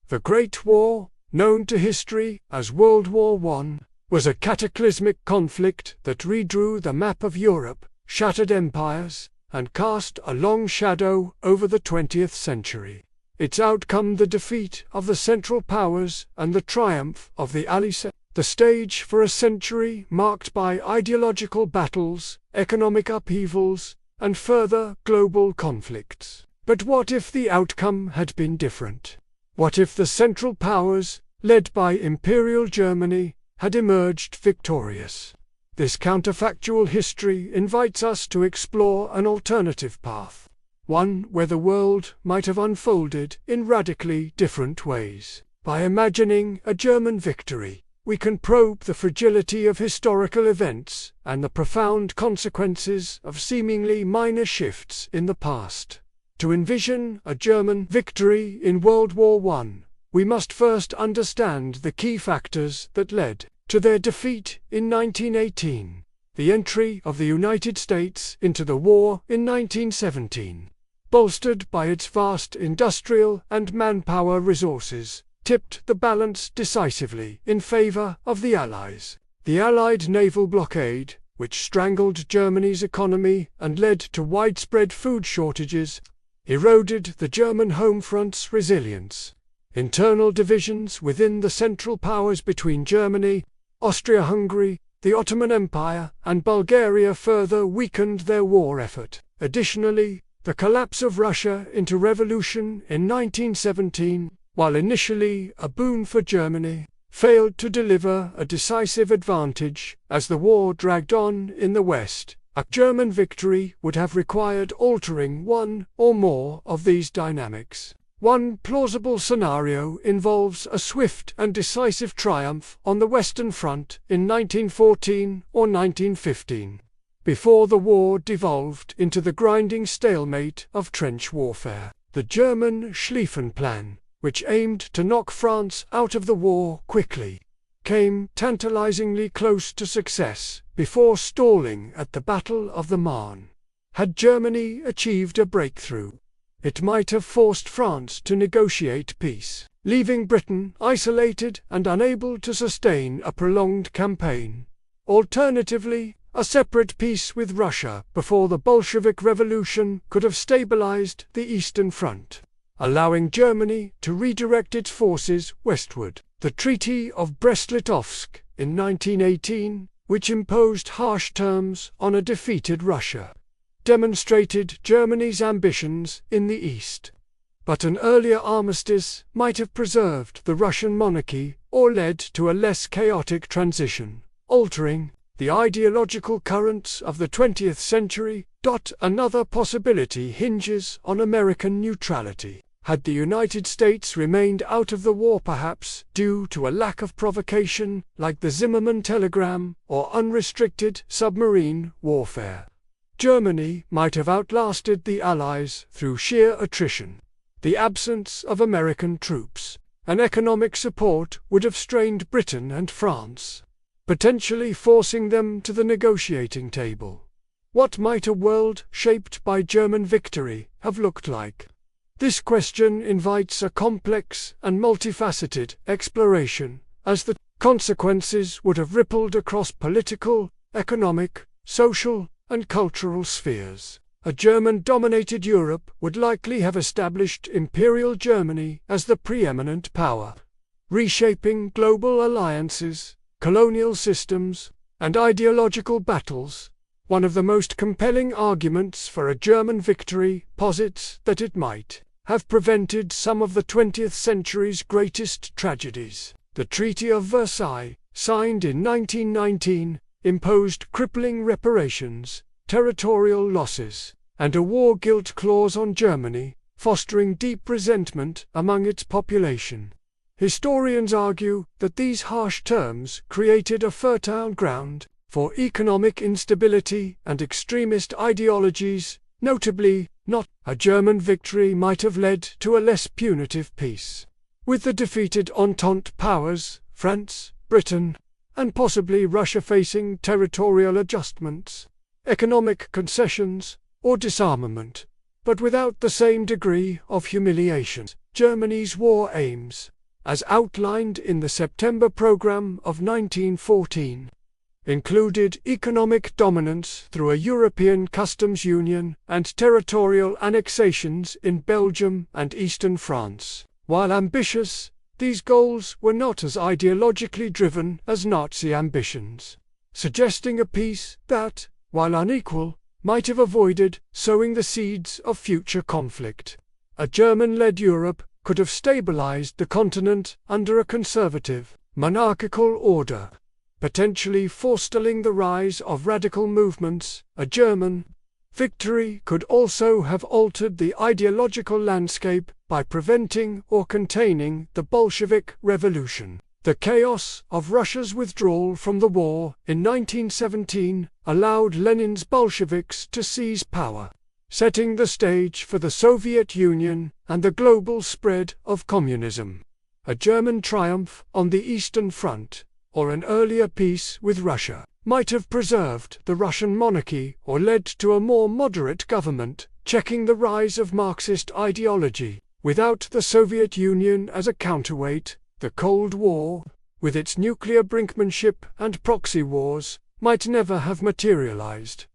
The Great War, known to history as World War I, was a cataclysmic conflict that redrew the map of Europe, shattered empires, and cast a long shadow over the 20th century. Its outcome the defeat of the Central Powers and the triumph of the Allies, the stage for a century marked by ideological battles, economic upheavals, and further global conflicts. But what if the outcome had been different? What if the Central Powers, led by Imperial Germany, had emerged victorious? This counterfactual history invites us to explore an alternative path, one where the world might have unfolded in radically different ways. By imagining a German victory, we can probe the fragility of historical events and the profound consequences of seemingly minor shifts in the past. To envision a German victory in World War I, we must first understand the key factors that led to their defeat in 1918, the entry of the United States into the war in 1917, bolstered by its vast industrial and manpower resources, tipped the balance decisively in favor of the Allies. The Allied naval blockade, which strangled Germany's economy and led to widespread food shortages, eroded the German home front's resilience. Internal divisions within the Central Powers between Germany, Austria-Hungary, the Ottoman Empire, and Bulgaria further weakened their war effort. Additionally, the collapse of Russia into revolution in 1917, while initially a boon for Germany, failed to deliver a decisive advantage as the war dragged on in the West. A German victory would have required altering one or more of these dynamics. One plausible scenario involves a swift and decisive triumph on the Western Front in 1914 or 1915, before the war devolved into the grinding stalemate of trench warfare. The German Schlieffen Plan, which aimed to knock France out of the war quickly, came tantalizingly close to success before stalling at the Battle of the Marne. Had Germany achieved a breakthrough, it might have forced France to negotiate peace, leaving Britain isolated and unable to sustain a prolonged campaign. Alternatively, a separate peace with Russia before the Bolshevik Revolution could have stabilized the Eastern Front, allowing Germany to redirect its forces westward. The Treaty of Brest-Litovsk in 1918, which imposed harsh terms on a defeated Russia, demonstrated Germany's ambitions in the East. But an earlier armistice might have preserved the Russian monarchy or led to a less chaotic transition, altering the ideological currents of the 20th century. Another possibility hinges on American neutrality. Had the United States remained out of the war, perhaps due to a lack of provocation like the Zimmermann telegram or unrestricted submarine warfare, Germany might have outlasted the Allies through sheer attrition. The absence of American troops and economic support would have strained Britain and France, potentially forcing them to the negotiating table. What might a world shaped by German victory have looked like? This question invites a complex and multifaceted exploration, as the consequences would have rippled across political, economic, social, and cultural spheres. A German-dominated Europe would likely have established Imperial Germany as the preeminent power, reshaping global alliances, colonial systems, and ideological battles. One of the most compelling arguments for a German victory posits that it might have prevented some of the 20th century's greatest tragedies. The Treaty of Versailles, signed in 1919, imposed crippling reparations, territorial losses, and a war guilt clause on Germany, fostering deep resentment among its population. Historians argue that these harsh terms created a fertile ground for economic instability and extremist ideologies. Notably, not a German victory might have led to a less punitive peace, with the defeated Entente powers, France, Britain, and possibly Russia facing territorial adjustments, economic concessions, or disarmament, but without the same degree of humiliation. Germany's war aims, as outlined in the September Programme of 1914, included economic dominance through a European customs union and territorial annexations in Belgium and eastern France. While ambitious, these goals were not as ideologically driven as Nazi ambitions, suggesting a peace that, while unequal, might have avoided sowing the seeds of future conflict. A German-led Europe could have stabilized the continent under a conservative, monarchical order, potentially forestalling the rise of radical movements. A German victory could also have altered the ideological landscape by preventing or containing the Bolshevik Revolution. The chaos of Russia's withdrawal from the war in 1917 allowed Lenin's Bolsheviks to seize power, setting the stage for the Soviet Union and the global spread of communism. A German triumph on the Eastern Front, or an earlier peace with Russia, might have preserved the Russian monarchy or led to a more moderate government, checking the rise of Marxist ideology. Without the Soviet Union as a counterweight, the Cold War, with its nuclear brinkmanship and proxy wars, might never have materialized.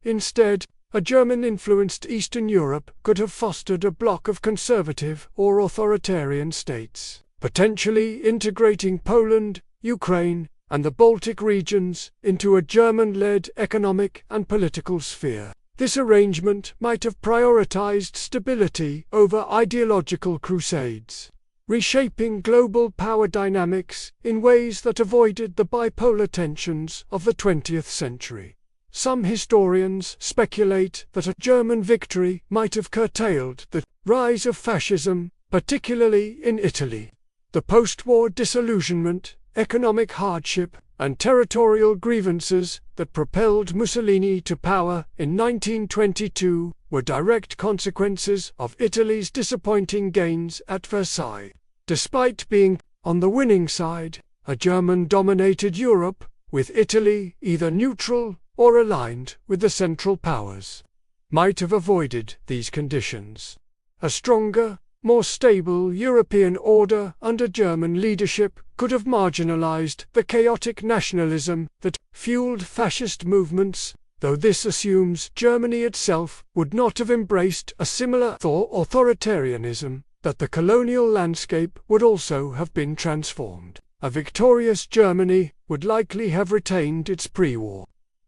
Instead, a German-influenced Eastern Europe could have fostered a bloc of conservative or authoritarian states, potentially integrating Poland, Ukraine, and the Baltic regions into a German-led economic and political sphere. This arrangement might have prioritized stability over ideological crusades, reshaping global power dynamics in ways that avoided the bipolar tensions of the 20th century. Some historians speculate that a German victory might have curtailed the rise of fascism, particularly in Italy. The post-war disillusionment, economic hardship, and territorial grievances that propelled Mussolini to power in 1922 were direct consequences of Italy's disappointing gains at Versailles. Despite being on the winning side, a German-dominated Europe, with Italy either neutral or aligned with the Central Powers, might have avoided these conditions. A stronger, more stable European order under German leadership could have marginalized the chaotic nationalism that fueled fascist movements, though this assumes Germany itself would not have embraced a similar authoritarianism, that the colonial landscape would also have been transformed. A victorious Germany would likely have retained its pre-war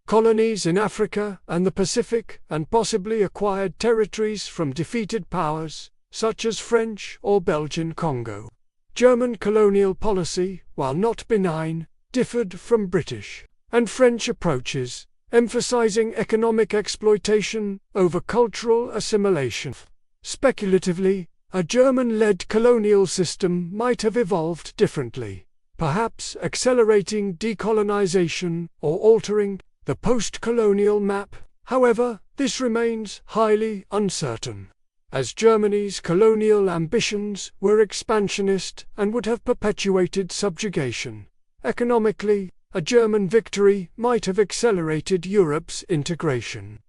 colonies in Africa and the Pacific, and possibly acquired territories from defeated powers, such as French or Belgian Congo. German colonial policy, while not benign, differed from British and French approaches, emphasizing economic exploitation over cultural assimilation. Speculatively, a German-led colonial system might have evolved differently, perhaps accelerating decolonization or altering the post-colonial map. However, this remains highly uncertain, as Germany's colonial ambitions were expansionist and would have perpetuated subjugation. Economically, a German victory might have accelerated Europe's integration.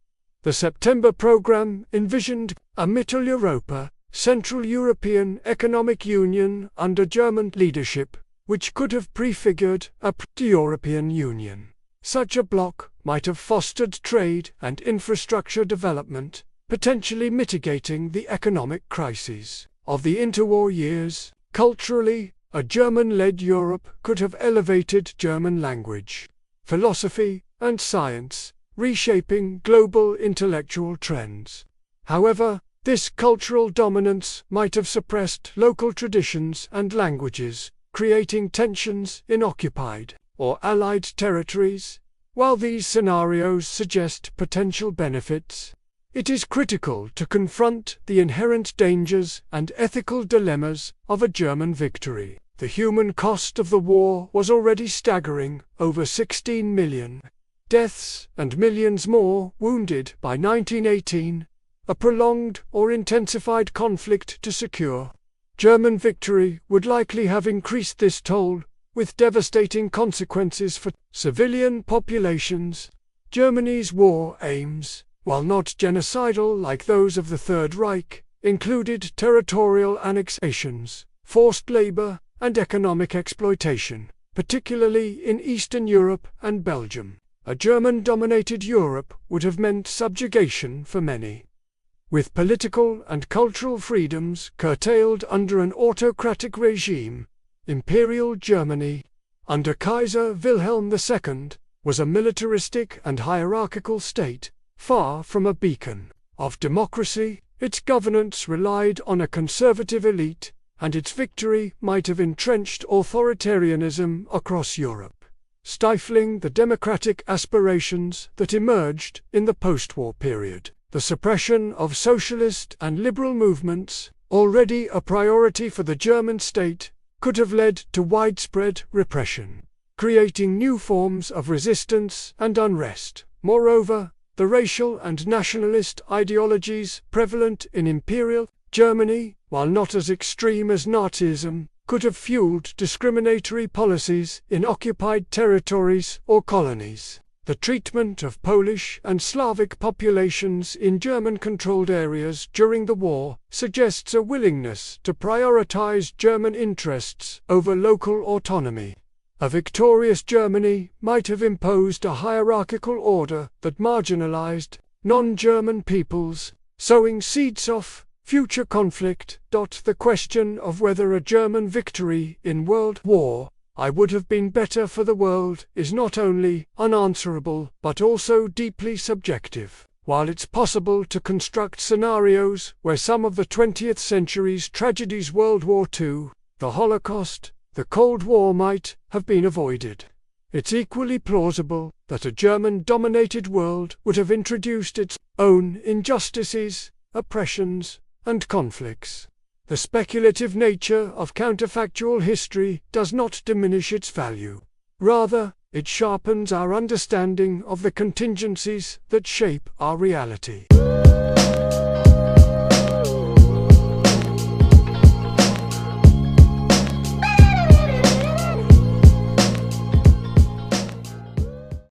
The September Programme envisioned a Mitteleuropa, Central European Economic Union under German leadership, which could have prefigured a European Union. Such a bloc might have fostered trade and infrastructure development, potentially mitigating the economic crises of the interwar years. Culturally, a German-led Europe could have elevated German language, philosophy, and science, reshaping global intellectual trends. However, this cultural dominance might have suppressed local traditions and languages, creating tensions in occupied or allied territories. While these scenarios suggest potential benefits, it is critical to confront the inherent dangers and ethical dilemmas of a German victory. The human cost of the war was already staggering, over 16 million deaths and millions more wounded by 1918, a prolonged or intensified conflict to secure. German victory would likely have increased this toll, with devastating consequences for civilian populations. Germany's war aims, while not genocidal like those of the Third Reich, included territorial annexations, forced labor, and economic exploitation, particularly in Eastern Europe and Belgium. A German-dominated Europe would have meant subjugation for many. With political and cultural freedoms curtailed under an autocratic regime, Imperial Germany, under Kaiser Wilhelm II, was a militaristic and hierarchical state, far from a beacon of democracy. Its governance relied on a conservative elite, and its victory might have entrenched authoritarianism across Europe, stifling the democratic aspirations that emerged in the post-war period. The suppression of socialist and liberal movements, already a priority for the German state, could have led to widespread repression, creating new forms of resistance and unrest. Moreover, the racial and nationalist ideologies prevalent in Imperial Germany, while not as extreme as Nazism, could have fueled discriminatory policies in occupied territories or colonies. The treatment of Polish and Slavic populations in German-controlled areas during the war suggests a willingness to prioritize German interests over local autonomy. A victorious Germany might have imposed a hierarchical order that marginalized non-German peoples, sowing seeds of future conflict. The question of whether a German victory in World War I would have been better for the world is not only unanswerable but also deeply subjective. While it's possible to construct scenarios where some of the 20th century's tragedies, World War II, the Holocaust, the Cold War, might have been avoided, it's equally plausible that a German-dominated world would have introduced its own injustices, oppressions, and conflicts. The speculative nature of counterfactual history does not diminish its value. Rather, it sharpens our understanding of the contingencies that shape our reality.